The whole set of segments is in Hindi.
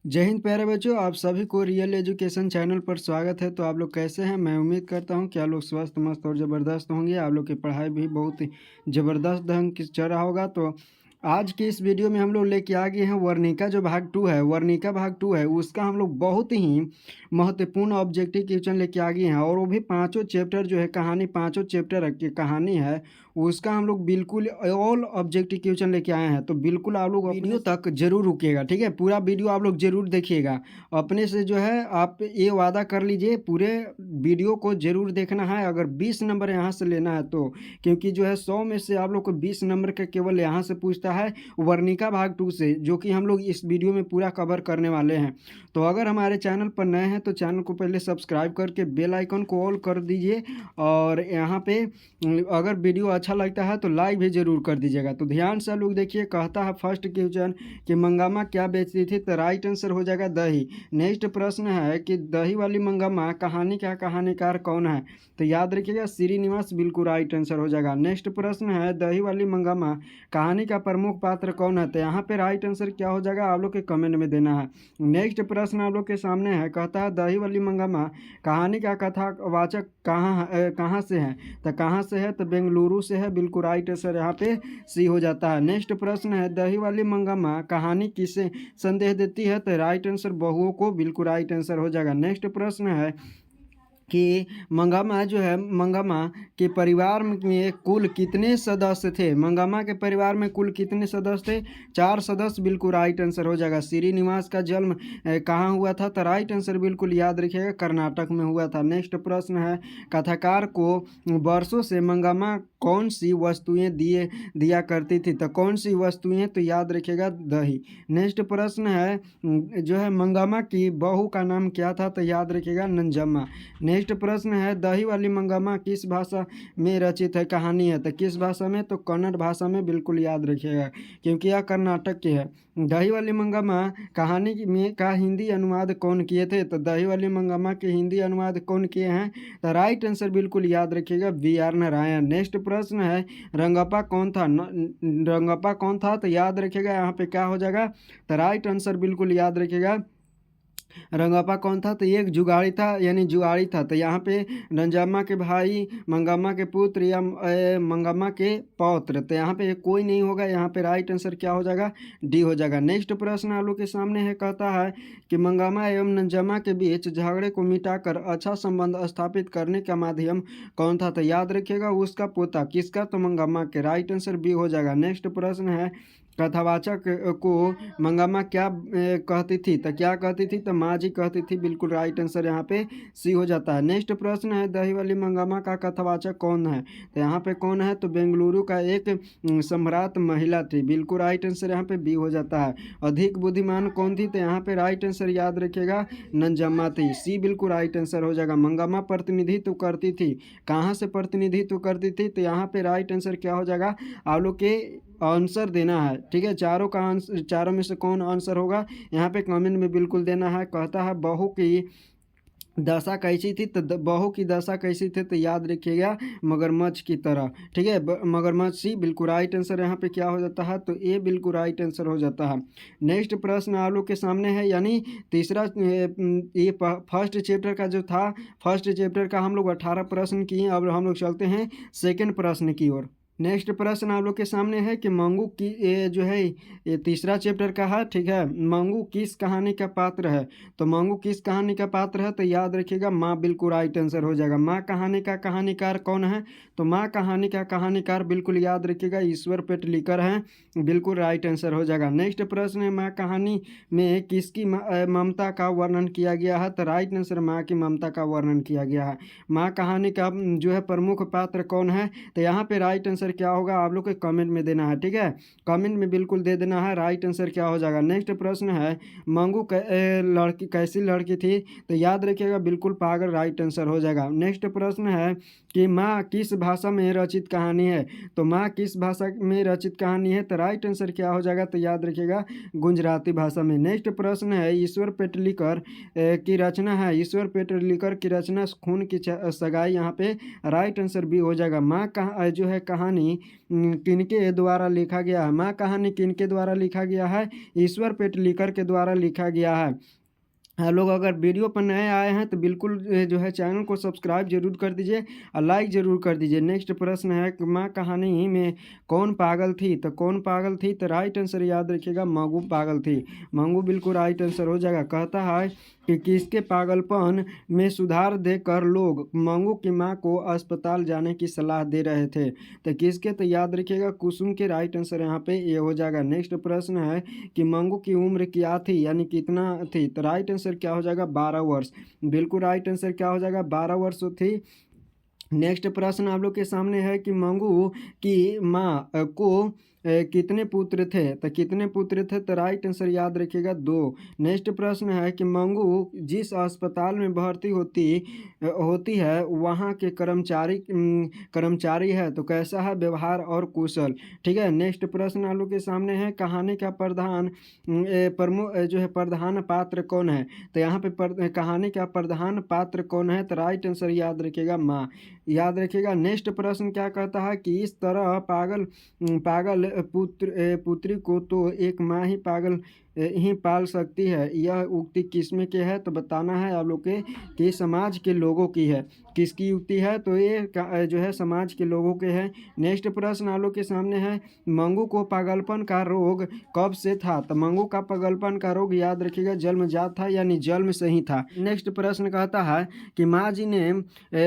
जय हिंद प्यारे बच्चों, आप सभी को रियल एजुकेशन चैनल पर स्वागत है। तो आप लोग कैसे हैं? मैं उम्मीद करता हूं कि आप लोग स्वस्थ मस्त और ज़बरदस्त होंगे। आप लोग की पढ़ाई भी बहुत ही ज़बरदस्त ढंग से चल रहा होगा। तो आज की इस वीडियो में हम लोग लेके आ गए हैं वर्णिका जो भाग 2 है, वर्णिका भाग 2 है उसका हम लोग बहुत ही महत्वपूर्ण ऑब्जेक्टिव क्वेश्चन लेके आ गए हैं। और वो भी पाँचों चैप्टर जो है कहानी, पाँचों चैप्टर की कहानी है उसका हम लोग बिल्कुल ऑल ऑब्जेक्टिव क्वेश्चन लेके आए हैं। तो बिल्कुल आप लोग वीडियो तक जरूर रुकिएगा, ठीक है? पूरा वीडियो आप लोग जरूर देखिएगा। अपने से जो है आप ये वादा कर लीजिए पूरे वीडियो को जरूर देखना है, अगर 20 नंबर यहाँ से लेना है तो। क्योंकि जो है 100 में से आप लोग को 20 नंबर का केवल यहाँ से पूछता है, वर्णिका भाग 2 से, जो कि हम लोग इस वीडियो में पूरा कवर करने वाले हैं। तो अगर हमारे चैनल पर नए हैं तो चैनल को पहले सब्सक्राइब करके बेल आइकन को ऑल कर दीजिए। और यहाँ पे अगर वीडियो अच्छा लगता है तो लाइक भी जरूर कर दीजिएगा। तो ध्यान से लोग देखिए, कहता है फर्स्ट क्वेश्चन कि मंगामा क्या बेचती थी, तो राइट आंसर हो जाएगा दही। नेक्स्ट प्रश्न है कि दही वाली मंगामा कहानी का कहानीकार कौन है, तो याद रखिएगा श्रीनिवास, बिल्कुल राइट आंसर हो जाएगा। नेक्स्ट प्रश्न है दही वाली मंगामा कहानी का प्रमुख पात्र कौन है, तो यहाँ पे राइट आंसर क्या हो जाएगा आप लोग के कमेंट में देना है। नेक्स्ट प्रश्न आप लोग के सामने है, कहता है दही वाली मंगामा कहानी का कथावाचक कहाँ से है, तो कहाँ से है, तो बेंगलुरु से है, बिल्कुल राइट आंसर यहाँ पे सी हो जाता है। नेक्स्ट प्रश्न है दही वाली मंगामा कहानी किसे संदेश देती है, तो राइट आंसर बहुओं को, बिल्कुल राइट आंसर हो जाएगा। नेक्स्ट प्रश्न है कि मंगामा जो है, मंगामा के परिवार में कुल कितने सदस्य थे, मंगामा के परिवार में कुल कितने सदस्य थे, 4 सदस्य, बिल्कुल राइट आंसर हो जाएगा। श्रीनिवास का जन्म कहाँ हुआ था, तो राइट आंसर बिल्कुल याद रखिएगा कर्नाटक में हुआ था। नेक्स्ट प्रश्न है कथाकार को वर्षों से मंगामा कौन सी वस्तुएं दिया करती थी, तो कौन सी वस्तुएं, तो याद रखिएगा दही। नेक्स्ट प्रश्न है जो है मंगामा की बहू का नाम क्या था, तो याद रखिएगा नंजम्मा। नेक्स्ट प्रश्न है दही वाली मंगामा किस भाषा में रचित है, कहानी है, तो किस भाषा में, तो कन्नड़ भाषा में, बिल्कुल याद रखिएगा क्योंकि यह कर्नाटक की है। दही वाली मंगामा कहानी में का हिंदी अनुवाद कौन किए थे, तो दही वाली मंगामा के हिंदी अनुवाद कौन किए हैं, तो राइट आंसर बिल्कुल याद रखिएगा BR नारायण। नेक्स्ट प्रश्न है रंगप्पा कौन था, रंगप्पा कौन था, तो याद रखिएगा यहाँ पे क्या हो जाएगा, तो राइट आंसर बिल्कुल याद रखिएगा रंगप्पा कौन था, तो ये एक जुगाड़ी था, यानी जुआड़ी था। तो यहाँ पे नंजम्मा के भाई, मंगम्मा के पुत्र या मंगम्मा के पौत्र, तो यहाँ पे कोई नहीं होगा। यहाँ पे राइट आंसर क्या हो जाएगा, डी हो जाएगा। नेक्स्ट प्रश्न आप लोग के सामने है, कहता है कि मंगम्मा एवं नंजम्मा के बीच झगड़े को मिटाकर अच्छा संबंध स्थापित करने का माध्यम कौन था, तो याद रखिएगा उसका पोता, किसका, तो मंगम्मा के, राइट आंसर बी हो जाएगा। नेक्स्ट प्रश्न है कथावाचक को मंगम्मा क्या कहती थी, तो क्या कहती थी, तो माँ जी कहती थी, बिल्कुल राइट आंसर यहाँ पे सी हो जाता है। नेक्स्ट प्रश्न है दही वाली मंगम्मा का कथावाचक कौन है, तो यहाँ पे कौन है, तो बेंगलुरु का एक सम्राट महिला थी, बिल्कुल राइट आंसर यहाँ पे बी हो जाता है। अधिक बुद्धिमान कौन थी, तो यहाँ पे राइट आंसर याद रखिएगा नंजम्मा थी, सी बिल्कुल राइट आंसर हो जाएगा। मंगम्मा प्रतिनिधित्व करती थी, कहाँ से प्रतिनिधित्व करती थी, तो यहाँ पे राइट आंसर क्या हो जाएगा, आप लोग के आंसर देना है, ठीक है? चारों का आंसर, चारों में से कौन आंसर होगा यहाँ पे कमेंट में बिल्कुल देना है। कहता है बहू की दशा कैसी थी, तो बहू की दशा कैसी थी, तो याद रखिएगा मगरमच्छ की तरह, ठीक है? मगरमच्छ सी, बिल्कुल राइट आंसर यहाँ पे क्या हो जाता है, तो ए बिल्कुल राइट आंसर हो जाता है। नेक्स्ट प्रश्न आप लोग के सामने है, यानी तीसरा ये फर्स्ट चैप्टर का जो था, फर्स्ट चैप्टर का हम लोग 18 प्रश्न किए। अब हम लोग चलते हैं सेकेंड प्रश्न की ओर। नेक्स्ट प्रश्न आप लोग के सामने है कि मंगू की, ये जो है ये तीसरा चैप्टर का है, ठीक है? मंगू किस कहानी का पात्र है, तो मंगू किस कहानी का पात्र है, तो याद रखिएगा माँ, बिल्कुल राइट आंसर हो जाएगा। माँ कहानी का कहानीकार कौन है, तो माँ कहानी का कहानीकार बिल्कुल याद रखिएगा ईश्वर पेटलिकर हैं, बिल्कुल राइट आंसर हो जाएगा। नेक्स्ट प्रश्न है माँ कहानी में किसकी ममता का वर्णन किया गया है, तो राइट आंसर माँ की ममता का वर्णन किया गया है। माँ कहानी का जो है प्रमुख पात्र कौन है, तो यहाँ पे राइट आंसर क्या होगा आप लोग को कमेंट में देना है, ठीक है? कमेंट में बिल्कुल दे देना है राइट आंसर क्या हो जाएगा। नेक्स्ट प्रश्न है मंगू लड़की कैसी लड़की थी, तो याद रखिएगा बिल्कुल पागल, राइट आंसर हो जाएगा। नेक्स्ट प्रश्न है कि माँ किस भाषा में रचित कहानी है, तो माँ किस भाषा में रचित कहानी है, तो राइट आंसर क्या हो जाएगा, तो याद रखिएगा गुजराती भाषा में। नेक्स्ट प्रश्न है ईश्वर पेटलिकर की रचना है, ईश्वर पेटलिकर की रचना खून की सगाई, यहाँ पे राइट आंसर बी हो जाएगा। माँ का जो है कहानी कहानी किनके द्वारा लिखा गया है? माँ कहानी किनके द्वारा लिखा गया है? ईश्वर पेटलिकर के द्वारा लिखा गया है। आप लोग अगर वीडियो पर नए आए हैं तो बिल्कुल जो है चैनल को सब्सक्राइब जरूर कर दीजिए और लाइक ज़रूर कर दीजिए। नेक्स्ट प्रश्न है कि माँ कहानी में कौन पागल थी? तो कौन पागल थी? तो राइट आंसर याद रखिएगा, मंगू पागल थी। मंगू बिल्कुल राइट आंसर हो जाएगा। कहता है कि किसके पागलपन में सुधार देकर लोग मंगू की माँ को अस्पताल जाने की सलाह दे रहे थे? तो किसके? तो याद रखिएगा कुसुम के। राइट आंसर यहाँ पे ये हो जाएगा। नेक्स्ट प्रश्न है कि मंगू की उम्र क्या थी, यानी कितना थी? तो राइट आंसर क्या हो जाएगा? 12 वर्ष। बिल्कुल राइट आंसर क्या हो जाएगा? 12 वर्ष थी। नेक्स्ट प्रश्न आप लोग के सामने है कि मंगू की माँ को कितने पुत्र थे? तो कितने पुत्र थे? तो राइट आंसर याद रखिएगा 2। नेक्स्ट प्रश्न है कि मंगू जिस अस्पताल में भर्ती होती है वहाँ के कर्मचारी है तो कैसा है व्यवहार और कुशल? ठीक है। नेक्स्ट प्रश्न आप लोग के सामने है कहानी का प्रमुख जो है प्रधान पात्र कौन है? तो यहाँ पे कहानी का प्रधान पात्र कौन है? तो राइट आंसर याद रखिएगा माँ। याद रखिएगा। नेक्स्ट प्रश्न क्या कहता है कि इस तरह पागल पुत्री को तो एक माँ ही ही पाल सकती है, यह उक्ति किसमें के है? तो बताना है आप लोग के कि समाज के लोगों की है। किसकी युक्ति है? तो ये जो है समाज के लोगों के है। नेक्स्ट प्रश्न आप लोग के सामने है मंगू को पागलपन का रोग कब से था? तो मंगू का पागलपन का रोग याद रखिएगा जन्मजात था, यानी जन्म से ही था। नेक्स्ट प्रश्न कहता है कि माँ जी ने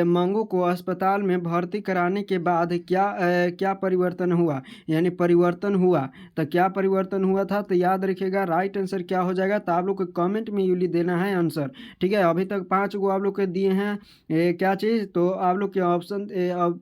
मंगू को अस्पताल में भर्ती कराने के बाद क्या परिवर्तन हुआ, यानी परिवर्तन हुआ? तो क्या परिवर्तन हुआ था? तो याद रखिएगा राइट आंसर क्या हो जाएगा? तो आप लोग को कमेंट में यूली देना है आंसर। ठीक है। अभी तक 5 गो आप लोग के दिए हैं क्या चीज़? तो आप लोग के ऑप्शन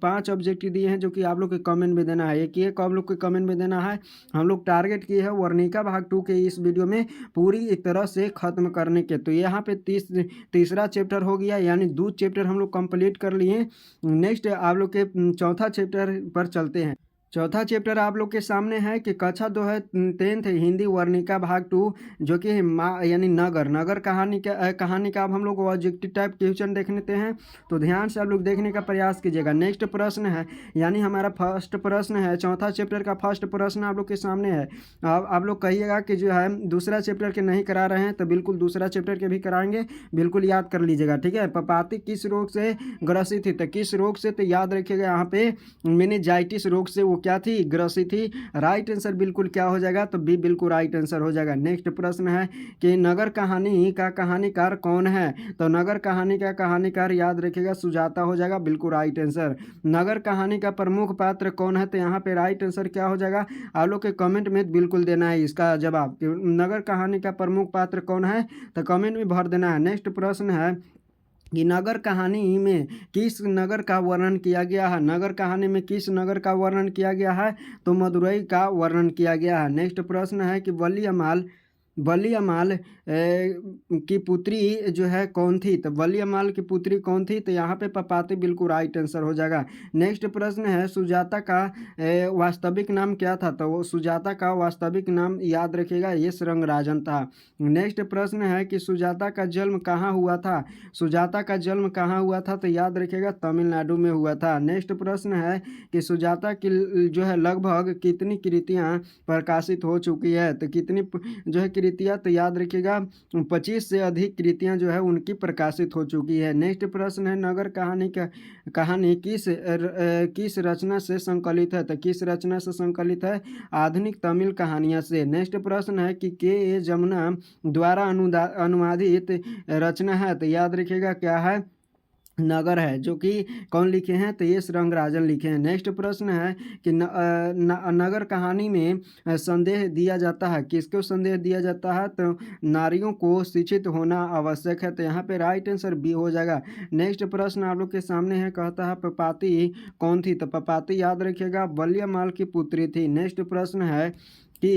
5 ऑब्जेक्टिव दिए हैं जो कि आप लोग के कमेंट में देना है। एक आप लोग के कमेंट में देना है। हम लोग टारगेट किए हैं वर्णिका भाग 2 के इस वीडियो में पूरी एक तरह से खत्म करने के। तो यहाँ पे तीसरा चैप्टर हो गया, यानी 2 चैप्टर हम लोग कंप्लीट कर लिए। नेक्स्ट आप लोग के चौथा चैप्टर पर चलते हैं। चौथा चैप्टर आप लोग के सामने है कि कक्षा 2 है 10th हिंदी वर्णिका भाग 2 जो कि यानी नगर कहानी का अब हम लोग ऑब्जेक्टिव टाइप क्वेश्चन देख लेते हैं। तो ध्यान से आप लोग देखने का प्रयास कीजिएगा। नेक्स्ट प्रश्न है, यानी हमारा फर्स्ट प्रश्न है, चौथा चैप्टर का फर्स्ट प्रश्न आप लोग के सामने है। अब आप लोग कहिएगा कि जो है दूसरा चैप्टर के नहीं करा रहे हैं, तो बिल्कुल दूसरा चैप्टर के भी कराएंगे, बिल्कुल याद कर लीजिएगा। ठीक है। पपाती किस रोग से ग्रसित थी? तो किस रोग से? तो याद रखिएगा यहाँ पे मेनिंजाइटिस रोग से वो क्या थी? ग्रसित थी। राइट आंसर बिल्कुल क्या हो जाएगा? तो बी बिल्कुल राइट आंसर हो जाएगा। नेक्स्ट प्रश्न है कि नगर कहानी का कहानीकार कौन है? तो नगर कहानी का कहानीकार याद रखिएगा सुजाता हो जाएगा, बिल्कुल राइट आंसर। नगर कहानी का प्रमुख पात्र कौन है? तो यहाँ पे राइट आंसर क्या हो जाएगा? आप लोग के कमेंट में बिल्कुल देना है इसका जवाब। नगर कहानी का प्रमुख पात्र कौन है? तो कमेंट में भर देना है। नेक्स्ट प्रश्न है कि नगर कहानी में किस नगर का वर्णन किया गया है? नगर कहानी में किस नगर का वर्णन किया गया है? तो मदुरई का वर्णन किया गया है। नेक्स्ट प्रश्न है कि वली अमाल की पुत्री जो है कौन थी? तो वली अमाल की पुत्री कौन थी? तो यहाँ पे पपाती बिल्कुल राइट आंसर हो जाएगा। नेक्स्ट प्रश्न है सुजाता का वास्तविक नाम क्या था? तो वो सुजाता का वास्तविक नाम याद रखिएगा यश रंगराजन था। नेक्स्ट प्रश्न है कि सुजाता का जन्म कहाँ हुआ था? सुजाता का जन्म कहाँ हुआ था? तो याद रखिएगा तमिलनाडु में हुआ था। नेक्स्ट प्रश्न है कि सुजाता की जो है लगभग कितनी कृतियाँ प्रकाशित हो चुकी है? तो कितनी जो है कृतियाँ? तो याद रखिएगा 25 से अधिक कृतियाँ जो है उनकी प्रकाशित हो चुकी है। नेक्स्ट प्रश्न है नगर कहानी किस रचना से संकलित है? तो किस रचना से संकलित है? आधुनिक तमिल कहानियाँ से। नेक्स्ट प्रश्न है कि के जमुना द्वारा अनुवादित रचना है? तो याद रखिएगा क्या है? नगर है, जो कि कौन लिखे हैं? तो यश रंगराजन लिखे हैं। नेक्स्ट प्रश्न है कि नगर कहानी में संदेह दिया जाता है, किसको संदेह दिया जाता है? तो नारियों को शिक्षित होना आवश्यक है। तो यहाँ पे राइट आंसर बी हो जाएगा। नेक्स्ट प्रश्न आप लोग के सामने है, कहता है पपाती कौन थी? तो पपाती याद रखिएगा वलियामाल की पुत्री थी। नेक्स्ट प्रश्न है कि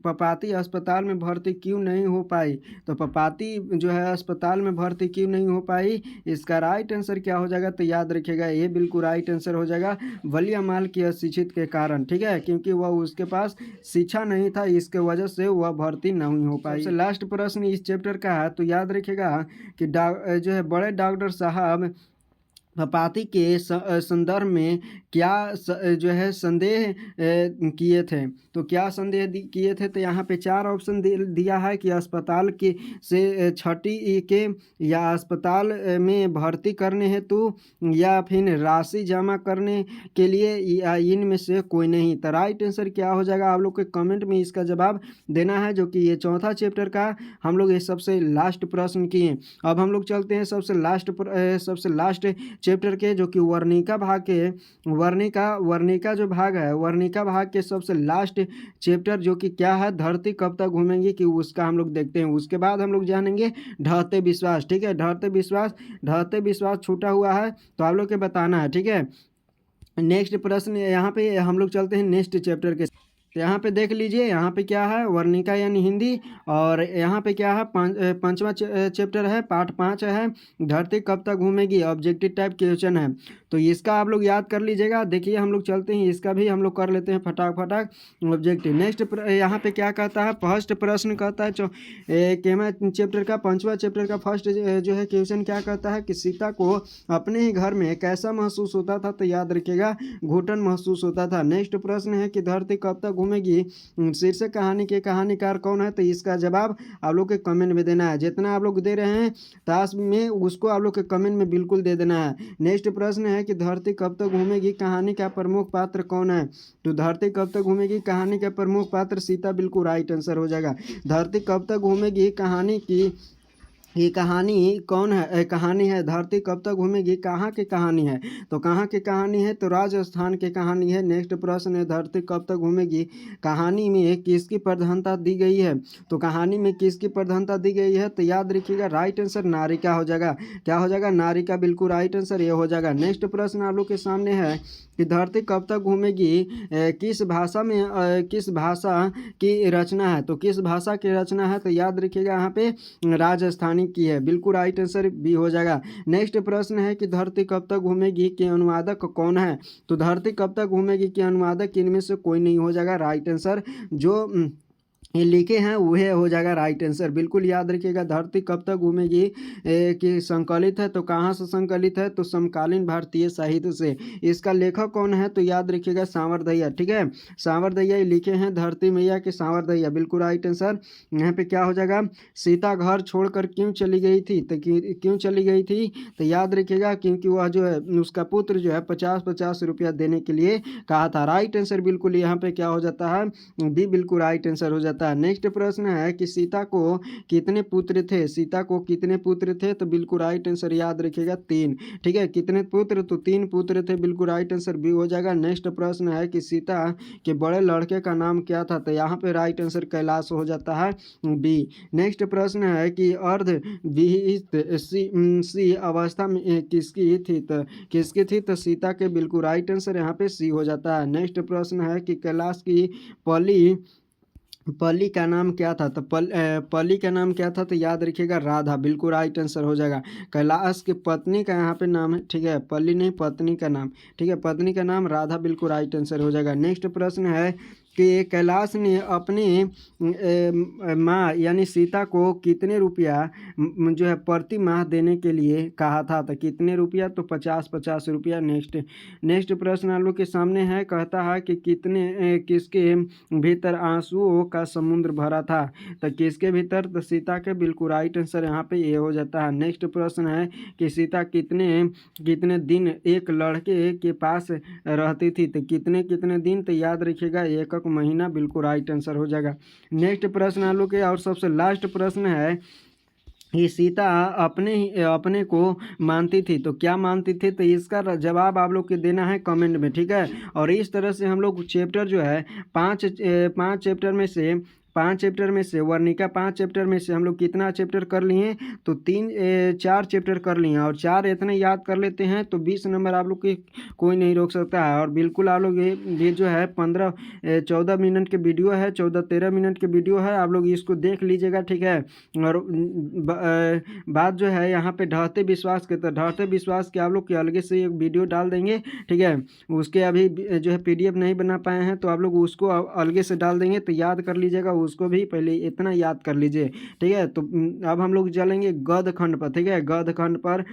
पपाती अस्पताल में भर्ती क्यों नहीं हो पाई? तो पपाती जो है अस्पताल में भर्ती क्यों नहीं हो पाई? इसका राइट आंसर क्या हो जाएगा? तो याद रखिएगा ये बिल्कुल राइट आंसर हो जाएगा वलियामाल की अशिक्षित के कारण। ठीक है, क्योंकि वह उसके पास शिक्षा नहीं था, इसके वजह से वह भर्ती नहीं हो पाई। सबसे लास्ट प्रश्न इस चैप्टर का है, तो याद रखिएगा कि जो है बड़े डॉक्टर साहब पाती के संदर्भ में क्या जो है संदेह किए थे। तो क्या संदेह किए थे, तो यहाँ पे 4 ऑप्शन दिया है कि अस्पताल के से छठी के या अस्पताल में भर्ती करने हेतु या फिर राशि जमा करने के लिए या इनमें से कोई नहीं। तो राइट आंसर क्या हो जाएगा, आप लोग के कमेंट में इसका जवाब देना है, जो कि ये चौथा चैप्टर का हम लोग ये सबसे लास्ट प्रश्न किए। अब हम लोग चलते हैं सबसे लास्ट चैप्टर के, जो कि वर्णिका भाग के वर्णिका जो भाग है, वर्णिका भाग के सबसे लास्ट चैप्टर, जो कि क्या है, धरती कब तक घूमेंगी, कि उसका हम लोग देखते हैं। उसके बाद हम लोग जानेंगे ढहते विश्वास। ठीक है, ढहते विश्वास छूटा हुआ है तो आप लोग के बताना है। ठीक है, नेक्स्ट प्रश्न यहाँ पे हम लोग चलते हैं नेक्स्ट चैप्टर के। तो यहाँ पे देख लीजिए, यहाँ पे क्या है, वर्णिका यानी हिंदी, और यहाँ पे क्या है, पांचवा चैप्टर है, पार्ट 5 है, धरती कब तक घूमेगी, ऑब्जेक्टिव टाइप क्वेश्चन है। तो इसका आप लोग याद कर लीजिएगा। देखिए हम लोग चलते हैं, इसका भी हम लोग कर लेते हैं फटाक ऑब्जेक्टिव। नेक्स्ट यहाँ पे क्या कहता है, फर्स्ट प्रश्न कहता है केमा चैप्टर का, 5वां चैप्टर का फर्स्ट जो है क्वेश्चन क्या कहता है कि सीता को अपने ही घर में कैसा महसूस होता था। तो याद रखिएगा, घुटन महसूस होता था। नेक्स्ट प्रश्न है कि धरती कब तक घूमेगी, शीर्षक कहानी के कहानीकार कौन है। तो इसका जवाब आप लोग के कमेंट में देना है। जितना आप लोग दे रहे हैं ताश में, उसको आप लोग के कमेंट में बिल्कुल दे देना है। नेक्स्ट प्रश्न है कि धरती कब तक घूमेगी, कहानी का प्रमुख पात्र कौन है। तो धरती कब तक घूमेगी, कहानी का प्रमुख पात्र सीता, बिल्कुल राइट आंसर हो जाएगा। धरती कब तक घूमेगी, कहानी की ये कहानी कौन है, कहानी है धरती कब तक घूमेगी, कहाँ की कहानी है। तो कहाँ की कहानी है, तो राजस्थान की कहानी है। नेक्स्ट प्रश्न है, धरती कब तक घूमेगी, कहानी में किसकी प्रधानता दी गई है। तो कहानी में किसकी प्रधानता दी गई है, तो याद रखिएगा राइट आंसर नारिका हो जाएगा। क्या हो जाएगा, नारिका, बिल्कुल राइट आंसर ये हो जाएगा। नेक्स्ट प्रश्न आप लोग के सामने है कि धरती कब तक घूमेगी, किस भाषा की रचना है। तो किस भाषा की रचना है, तो याद रखिएगा यहाँ पे राजस्थानी की है, बिल्कुल राइट आंसर बी हो जाएगा। नेक्स्ट प्रश्न है कि धरती कब तक घूमेगी के अनुवादक कौन है। तो धरती कब तक घूमेगी के अनुवादक इनमें से कोई नहीं हो जाएगा राइट आंसर। जो ये लिखे हैं वह हो जाएगा राइट आंसर। बिल्कुल याद रखिएगा, धरती कब तक घूमेगी कि संकलित है। तो कहाँ से संकलित है, तो समकालीन भारतीय साहित्य से। इसका लेखक कौन है, तो याद रखिएगा सांवरदैया। ठीक है, सांवरदैया लिखे हैं धरती मैया के सांवरदैया, बिल्कुल राइट आंसर। यहाँ पे क्या हो जाएगा, सीता घर छोड़कर क्यों चली गई थी। तो क्यों चली गई थी, तो याद रखिएगा क्योंकि वह जो है उसका पुत्र जो है 50-50 रुपया देने के लिए कहा था। राइट आंसर बिल्कुल यहाँ पे क्या हो जाता है, बी, बिल्कुल राइट आंसर हो जाता है। नेक्स्ट प्रश्न है कि सीता को कितने पुत्र थे। सीता को कितने पुत्र थे, तो बिल्कुल राइट आंसर याद रखिएगा 3। ठीक है, कितने पुत्र, तो 3 पुत्र थे, बिल्कुल राइट आंसर बी हो जाएगा। नेक्स्ट प्रश्न है कि सीता के बड़े लड़के का नाम क्या था। तो यहाँ पे राइट आंसर कैलाश हो जाता है बी। नेक्स्ट प्रश्न है कि अर्ध विहित सी अवस्था में किसकी थी। तो किसकी थी, तो सीता के, बिल्कुल राइट आंसर यहाँ पे सी हो जाता है। नेक्स्ट प्रश्न है कि कैलाश की पली का नाम क्या था। तो पली का नाम क्या था, तो याद रखिएगा राधा, बिल्कुल राइट आंसर हो जाएगा। कैलाश की पत्नी का यहाँ पे नाम है, ठीक है, पली नहीं, पत्नी का नाम। ठीक है, पत्नी का नाम राधा, बिल्कुल राइट आंसर हो जाएगा। नेक्स्ट प्रश्न है कि कैलाश ने अपने माँ यानी सीता को कितने रुपया जो है प्रति माह देने के लिए कहा था। तो कितने रुपया, तो 50-50 रुपया। नेक्स्ट प्रश्न आप लोग के सामने है, कहता है कि किसके भीतर आंसुओं का समुद्र भरा था। तो किसके भीतर, तो सीता के, बिल्कुल राइट आंसर यहाँ पे ये हो जाता है। नेक्स्ट प्रश्न है कि सीता कितने दिन एक लड़के के पास रहती थी। तो कितने दिन, तो याद रखिएगा एक महीना, बिल्कुल राइट आंसर हो जाएगा। नेक्स्ट प्रश्न आप लोग के और सबसे लास्ट प्रश्न है, ये सीता अपने को मानती थी। तो क्या मानती थी, तो इसका जवाब आप लोग के देना है कमेंट में। ठीक है, और इस तरह से हम लोग चैप्टर जो है पाँच चैप्टर में से 5 चैप्टर में से वर्णिका 5 चैप्टर में से हम लोग कितना चैप्टर कर लिए, तो 4 चैप्टर कर लिए, और 4 इतने याद कर लेते हैं तो 20 नंबर आप लोग के कोई नहीं रोक सकता है। और बिल्कुल आप लोग ये जो है 14 मिनट के वीडियो है, 14-13 मिनट के वीडियो है, आप लोग इसको देख लीजिएगा। ठीक है, और बात जो है यहाँ पे ढहते विश्वास के, तो ढहते विश्वास के आप लोग के अलग से एक वीडियो डाल देंगे। ठीक है, उसके अभी जो है PDF नहीं बना पाए हैं, तो आप लोग उसको अलग से डाल देंगे, तो याद कर लीजिएगा उसको भी पहले इतना याद कर लीजिए, ठीक है। तो अब हम लोग चलेंगे गद खंड पर, ठीक है। गद खंड पर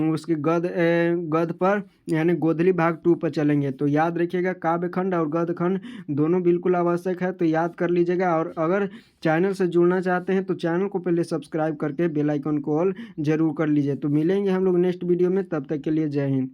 उसके गद पर यानी गोधली भाग 2 पर चलेंगे। तो याद रखिएगा काव्य खंड और गद खंड दोनों बिल्कुल आवश्यक है, तो याद कर लीजिएगा। और अगर चैनल से जुड़ना चाहते हैं तो चैनल को पहले सब्सक्राइब करके बेल आइकन को ऑल जरूर कर लीजिए। तो मिलेंगे हम लोग नेक्स्ट वीडियो में, तब तक के लिए जय हिंद।